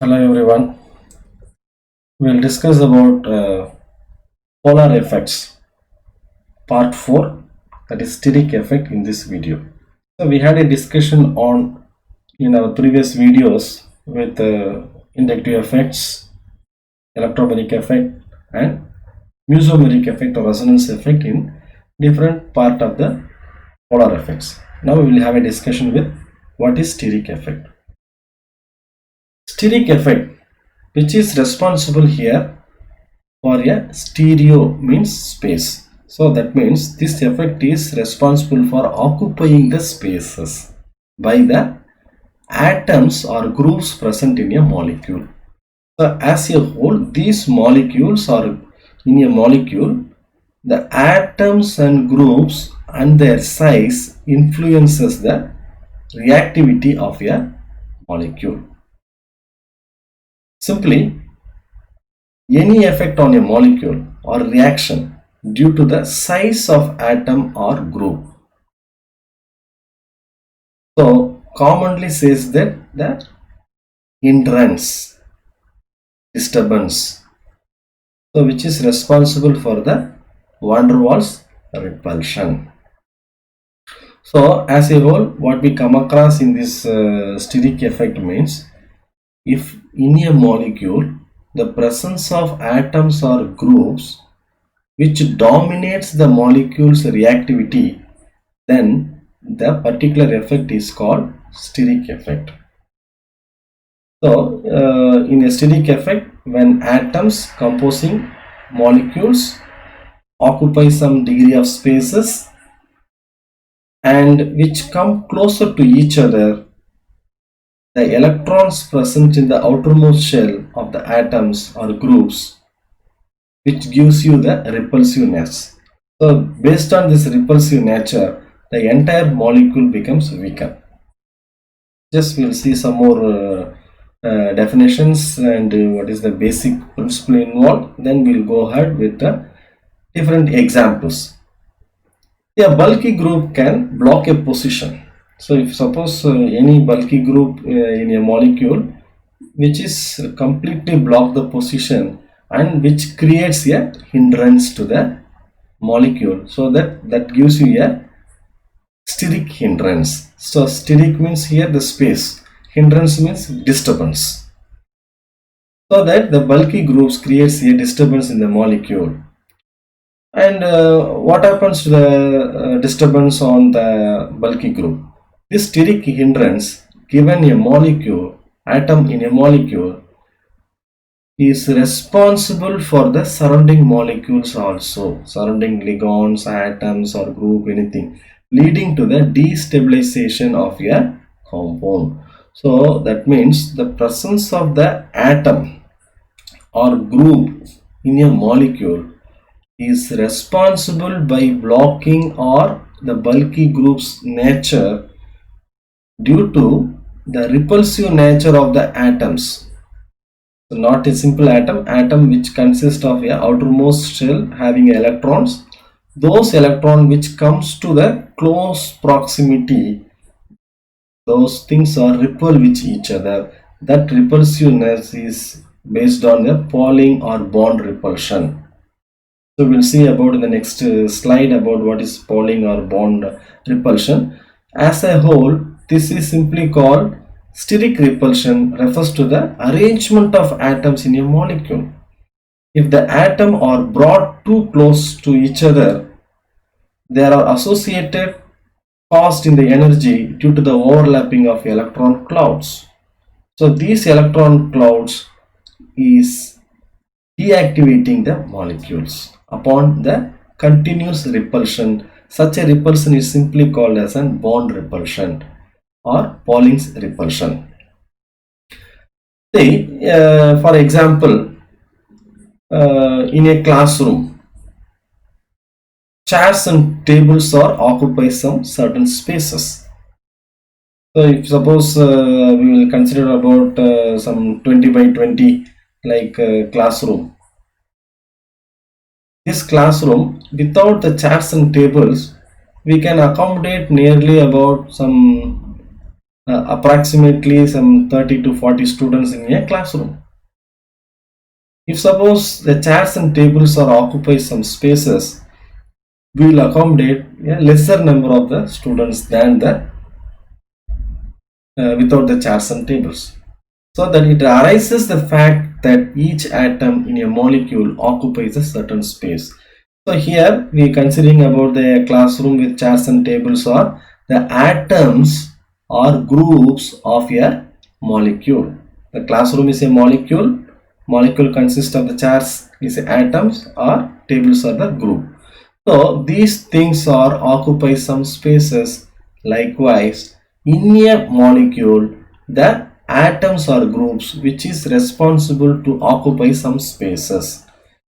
Hello everyone. We'll discuss about polar effects part 4, that is steric effect, in this video. So we had a discussion on in our previous videos with inductive effects, electromagnetic effect and mesomeric effect or resonance effect in different part of the polar effects. Now we will have a discussion with what is steric effect. Steric effect, which is responsible here for a stereo, means space. So that means this effect is responsible for occupying the spaces by the atoms or groups present in a molecule. So as a whole, these molecules are in a molecule, the atoms and groups and their size influences the reactivity of a molecule. Simply, any effect on a molecule or reaction due to the size of atom or group. So commonly says that the hindrance, disturbance, so which is responsible for the van der Waals repulsion. So as a whole, what we come across in this steric effect means, if in a molecule the presence of atoms or groups which dominates the molecule's reactivity, then the particular effect is called steric effect. So in a steric effect, when atoms composing molecules occupy some degree of spaces and which come closer to each other, the electrons present in the outermost shell of the atoms or groups, which gives you the repulsiveness. So based on this repulsive nature, the entire molecule becomes weaker. Just we'll see some more definitions and what is the basic principle involved. Then we'll go ahead with the different examples. A bulky group can block a position. So if suppose any bulky group in a molecule which is completely block the position and which creates a hindrance to the molecule, so that gives you a steric hindrance. So steric means here the space, hindrance means disturbance. So that the bulky groups creates a disturbance in the molecule. And what happens to the disturbance on the bulky group? This steric hindrance given a molecule, atom in a molecule, is responsible for the surrounding molecules also, surrounding ligands, atoms or group, anything, leading to the destabilization of a compound. So that means the presence of the atom or group in a molecule is responsible by blocking or the bulky group's nature due to the repulsive nature of the atoms. So not a simple atom which consists of a outermost shell having electrons. Those electrons which comes to the close proximity, those things are repel with each other. That repulsiveness is based on the Pauling or bond repulsion. So we'll see about in the next slide about what is Pauling or bond repulsion. As a whole, this is simply called steric repulsion, refers to the arrangement of atoms in a molecule. If the atom are brought too close to each other, there are associated cost in the energy due to the overlapping of electron clouds. So these electron clouds is deactivating the molecules upon the continuous repulsion. Such a repulsion is simply called as a bond repulsion or Pauling's repulsion. See, for example, in a classroom, chairs and tables are occupy some certain spaces. So if suppose we will consider about some 20 by 20 like classroom. This classroom, without the chairs and tables, we can accommodate nearly about some approximately some 30 to 40 students in a classroom. If suppose the chairs and tables are occupy some spaces, we will accommodate a lesser number of the students than the without the chairs and tables. So that it arises the fact that each atom in a molecule occupies a certain space. So here we are considering about the classroom with chairs and tables, or the atoms or groups of a molecule. The classroom is a molecule. Molecule consists of the chairs is atoms, or tables are the group. So these things are occupy some spaces. Likewise, in a molecule, the atoms or groups which is responsible to occupy some spaces.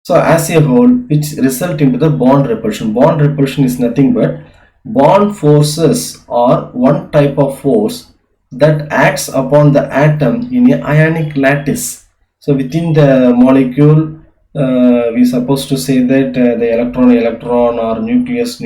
So as a whole, which result into the bond repulsion. Bond repulsion is nothing but bond forces, or one type of force that acts upon the atom in a ionic lattice. So within the molecule, we supposed to say that the electron or nucleus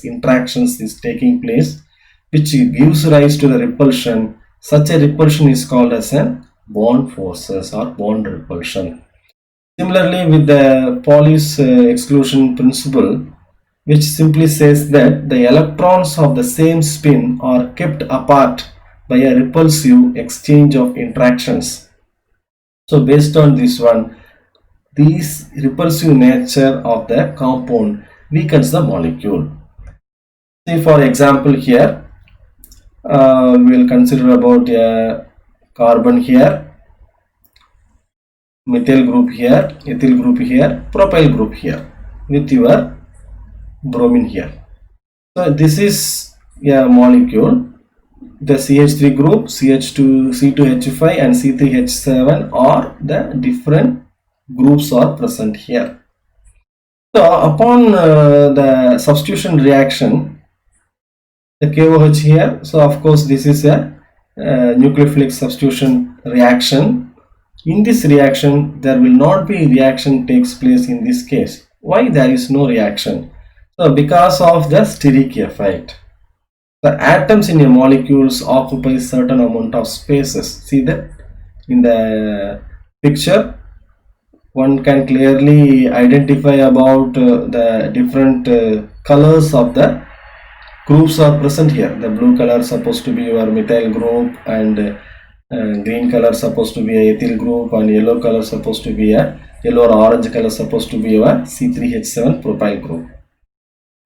interactions is taking place, which gives rise to the repulsion. Such a repulsion is called as a bond forces or bond repulsion. Similarly, with the Pauli's exclusion principle, which simply says that the electrons of the same spin are kept apart by a repulsive exchange of interactions. So based on this one, this repulsive nature of the compound weakens the molecule. See, for example, here we will consider about a carbon here, methyl group here, ethyl group here, propyl group here, with your bromine here. So this is a molecule. The CH3 group, CH2, C2H5 and C3H7 are the different groups are present here. So upon the substitution reaction, the KOH here, so of course this is a nucleophilic substitution reaction. In this reaction, there will not be reaction takes place in this case. Why there is no reaction? So because of the steric effect. The atoms in a molecules occupy certain amount of spaces. See that in the picture, one can clearly identify about the different colors of the groups are present here. The blue color supposed to be your methyl group, and green color supposed to be a ethyl group, and yellow color supposed to be a yellow or orange color supposed to be your C3H7 propyl group.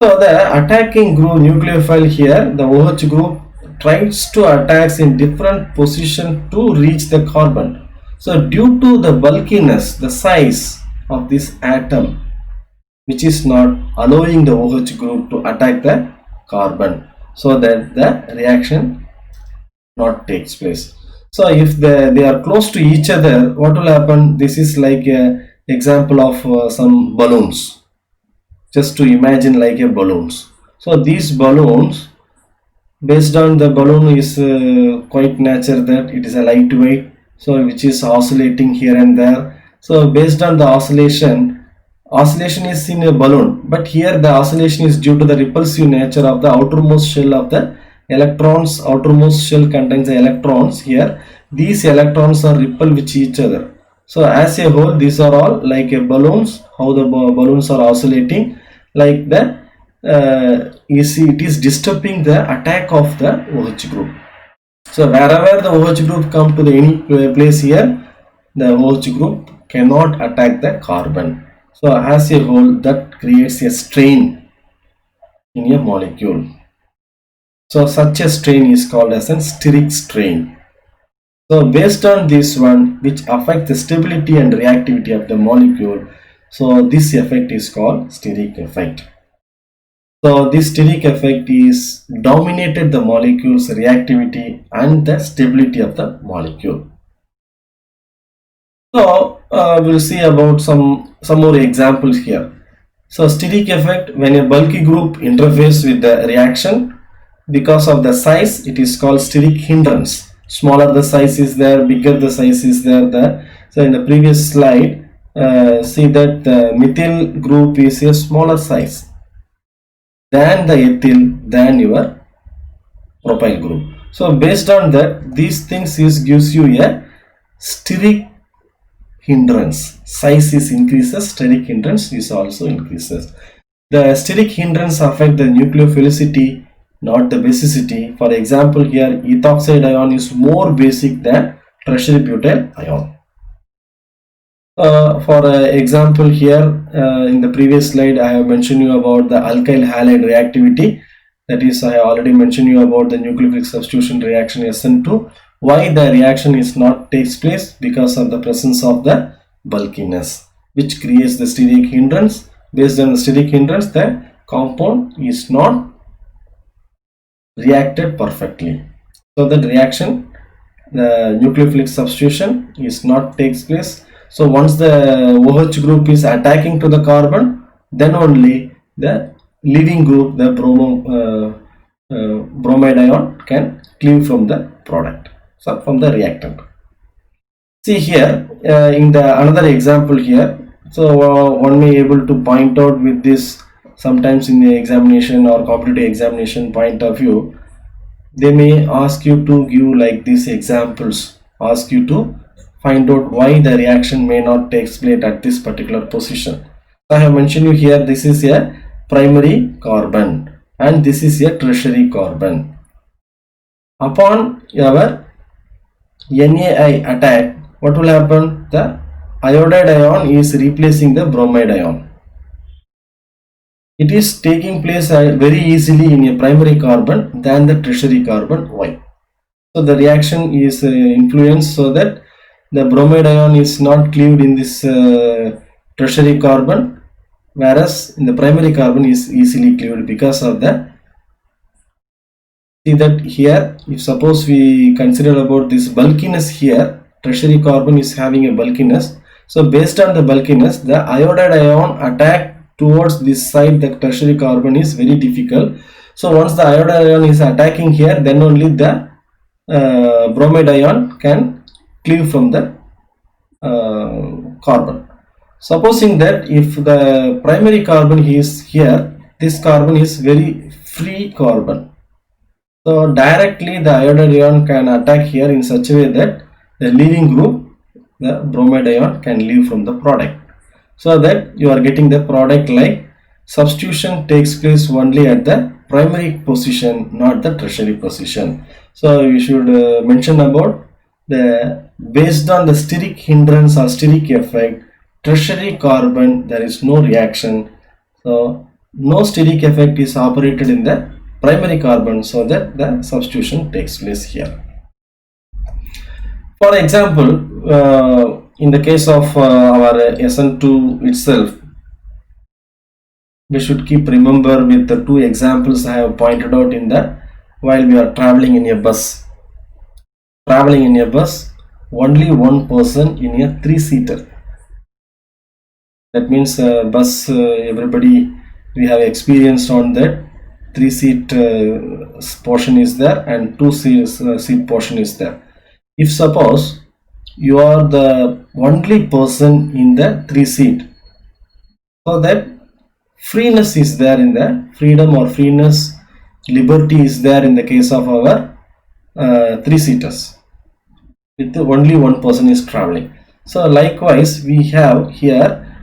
So the attacking group nucleophile here, the OH group tries to attack in different position to reach the carbon. So due to the bulkiness, the size of this atom, which is not allowing the OH group to attack the carbon, so that the reaction not takes place. So if they are close to each other, what will happen? This is like a example of some balloons. Just to imagine like a balloons. So these balloons, based on the balloon is quite nature that it is a lightweight, so which is oscillating here and there. So based on the oscillation is in a balloon, but here the oscillation is due to the repulsive nature of the outermost shell of the electrons. Outermost shell contains the electrons. Here these electrons are repelled with each other. So as a whole, these are all like a balloons, how the balloons are oscillating, like the you see it is disturbing the attack of the OH group. So wherever the OH group come to the any place here, the OH group cannot attack the carbon. So as a whole, that creates a strain in a molecule. So such a strain is called as a steric strain. So based on this one, which affects the stability and reactivity of the molecule, so this effect is called steric effect. So this steric effect is dominated the molecule's reactivity and the stability of the molecule. So we'll see about some more examples here. So steric effect, when a bulky group interfaces with the reaction, because of the size, it is called steric hindrance. Smaller the size is there, bigger the size is there. So in the previous slide, see that the methyl group is a smaller size than the ethyl, than your propyl group. So based on that, these things gives you a steric hindrance. Size is increases, steric hindrance is also increases. The steric hindrance affect the nucleophilicity, not the basicity. For example, here ethoxide ion is more basic than tertiary butyl ion. For example, here in the previous slide, I have mentioned you about the alkyl halide reactivity. That is, I have already mentioned you about the nucleophilic substitution reaction SN2. Why the reaction is not takes place? Because of the presence of the bulkiness, which creates the steric hindrance. Based on the steric hindrance, the compound is not reacted perfectly. So that reaction, the nucleophilic substitution is not takes place. So once the OH group is attacking to the carbon, then only the leaving group, the bromide ion, can cleave from the product, so from the reactant. See here in the another example here. So one may able to point out with this, sometimes in the examination or competitive examination point of view, they may ask you to give like these examples, ask you to find out why the reaction may not take place at this particular position. I have mentioned you here, this is a primary carbon and this is a tertiary carbon. Upon our NaI attack, what will happen? The iodide ion is replacing the bromide ion. It is taking place very easily in a primary carbon than the tertiary carbon. Why? So the reaction is influenced so that the bromide ion is not cleaved in this tertiary carbon, whereas in the primary carbon is easily cleaved because of the, see that here, if suppose we consider about this bulkiness here, tertiary carbon is having a bulkiness. So based on the bulkiness, the iodide ion attack towards this side, the tertiary carbon is very difficult. So once the iodide ion is attacking here, then only the bromide ion can cleave from the carbon. Supposing that if the primary carbon is here, this carbon is very free carbon. So directly the iodide ion can attack here in such a way that the leaving group, the bromide ion, can leave from the product. So that you are getting the product like substitution takes place only at the primary position, not the tertiary position. So you should mention about the based on the steric hindrance or steric effect, tertiary carbon there is no reaction. So no steric effect is operated in the primary carbon, so that the substitution takes place here. For example, in the case of our SN2 itself, we should keep remember with the two examples I have pointed out in the while we are traveling in a bus. Traveling in a bus, only one person in a three-seater. That means bus, everybody we have experienced on that. Three-seat portion is there and two-seat portion is there. If suppose you are the only person in the three-seat, so that freeness is there in the freedom or freeness, liberty is there in the case of our three-seaters. With only one person is traveling. So likewise we have here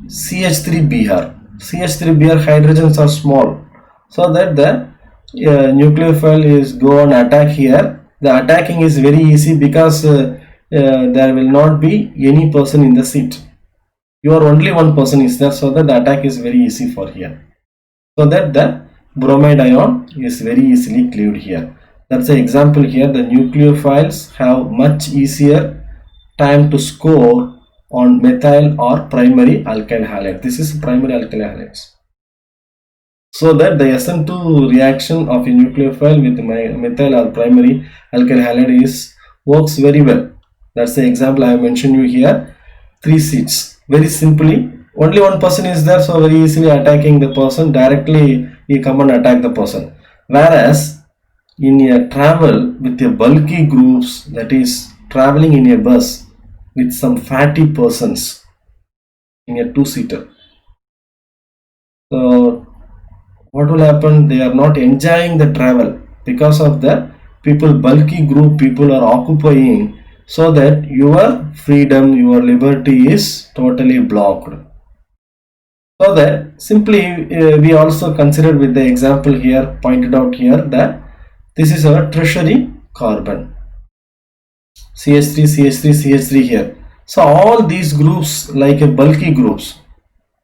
CH3Br. CH3Br hydrogens are small, so that the nucleophile is go on attack here. The attacking is very easy because there will not be any person in the seat. You are only one person is there, so that the attack is very easy for here. So that the bromide ion is very easily cleaved here. That's the example here. The nucleophiles have much easier time to score on methyl or primary alkyl halide. This is primary alkyl halides. So that the SN2 reaction of a nucleophile with methyl or primary alkyl halide is works very well. That's the example I have mentioned you here. Three seats. Very simply, only one person is there, so very easily attacking the person, directly he come and attack the person. Whereas in a travel with a bulky groups, that is traveling in a bus with some fatty persons in a two-seater, so what will happen? They are not enjoying the travel because of the bulky group people are occupying, so that your freedom, your liberty is totally blocked. So that simply we also considered with the example here pointed out here that this is our tertiary carbon, CH3, CH3, CH3 here. So all these groups like a bulky groups.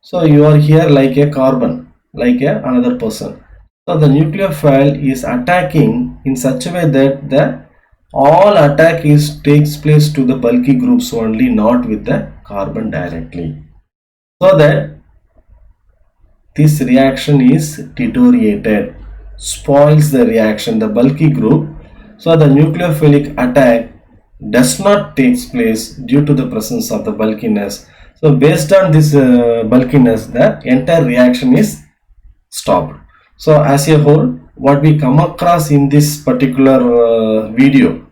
So you are here like a carbon, like another person. So the nucleophile is attacking in such a way that the all attack takes place to the bulky groups only, not with the carbon directly. So that this reaction is deteriorated, spoils the reaction, the bulky group. So the nucleophilic attack does not takes place due to the presence of the bulkiness. So based on this bulkiness, the entire reaction is stopped. So as a whole, what we come across in this particular video,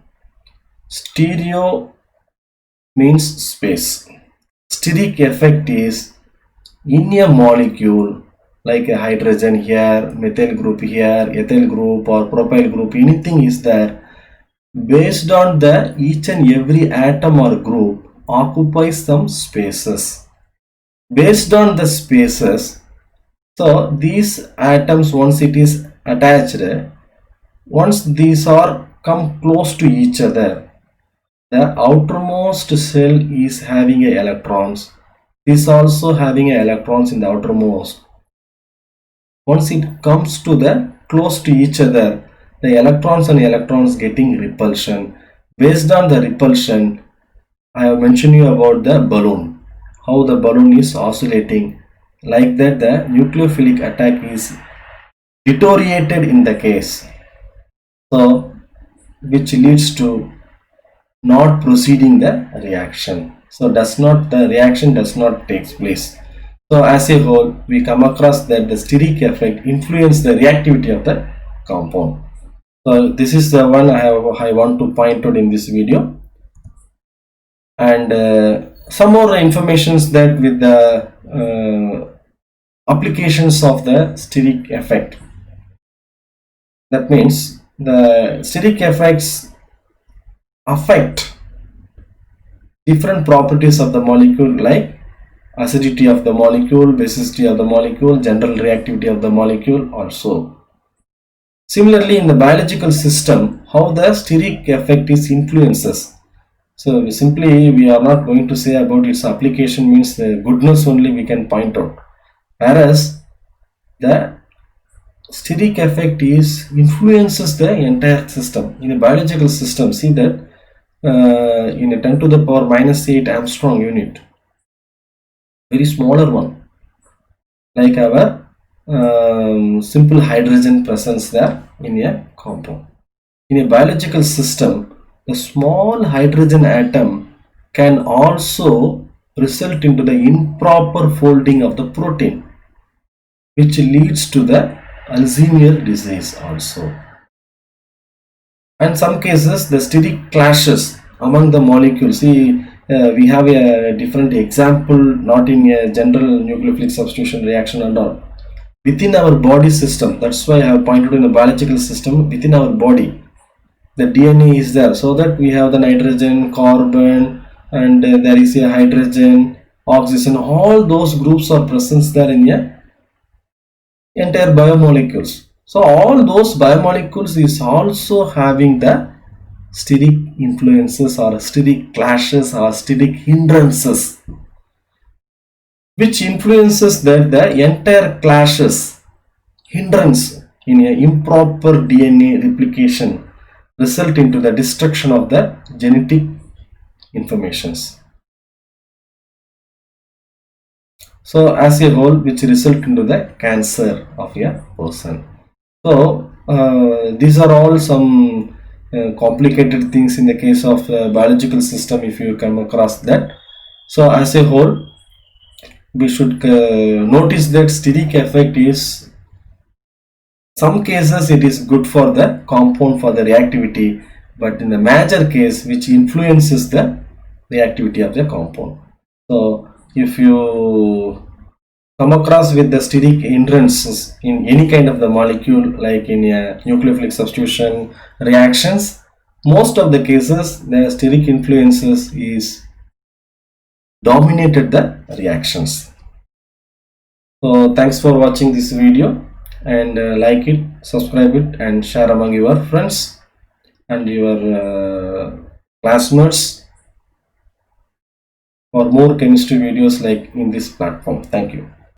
stereo means space. Steric effect is in a molecule like a hydrogen here, methyl group here, ethyl group or propyl group, anything is there. Based on the each and every atom or group occupies some spaces. Based on the spaces, so these atoms, once it is attached, once these are come close to each other, the outermost cell is having electrons. This also having electrons in the outermost. Once it comes to the close to each other, the electrons and electrons getting repulsion. Based on the repulsion, I have mentioned you about the balloon, how the balloon is oscillating. Like that, the nucleophilic attack is deteriorated in the case, so which leads to not proceeding the reaction. So the reaction does not take place. So as a whole, we come across that the steric effect influence the reactivity of the compound. So this is the one I want to point out in this video, and some more informations that with the applications of the steric effect. That means the steric effects affect different properties of the molecule, like acidity of the molecule, basicity of the molecule, general reactivity of the molecule also. Similarly, in the biological system, how the steric effect is influences. So we are not going to say about its application, means the goodness only we can point out. Whereas the steric effect influences the entire system. In a biological system, see that in a 10 to the power minus 8 Armstrong unit, very smaller one, like our simple hydrogen presence there in a compound. In a biological system, the small hydrogen atom can also result into the improper folding of the protein, which leads to the Alzheimer's disease also. And some cases the steric clashes among the molecules. See, we have a different example, not in a general nucleophilic substitution reaction and all. Within our body system, that's why I have pointed in a biological system, within our body, the DNA is there, so that we have the nitrogen, carbon, and there is a hydrogen, oxygen, all those groups are present there in a entire biomolecules. So all those biomolecules is also having the steric influences or steric clashes or steric hindrances, which influences that the entire clashes, hindrance in a improper DNA replication result into the destruction of the genetic informations. So as a whole, which result into the cancer of a person. So these are all some complicated things in the case of biological system, if you come across that. So as a whole, we should notice that steric effect is, some cases it is good for the compound for the reactivity, but in the major case which influences the reactivity of the compound. So if you come across with the steric hindrances in any kind of the molecule, like in a nucleophilic substitution reactions, most of the cases the steric influences is dominated the reactions. So thanks for watching this video, and like it, subscribe it, and share among your friends and your classmates for more chemistry videos like in this platform. Thank you.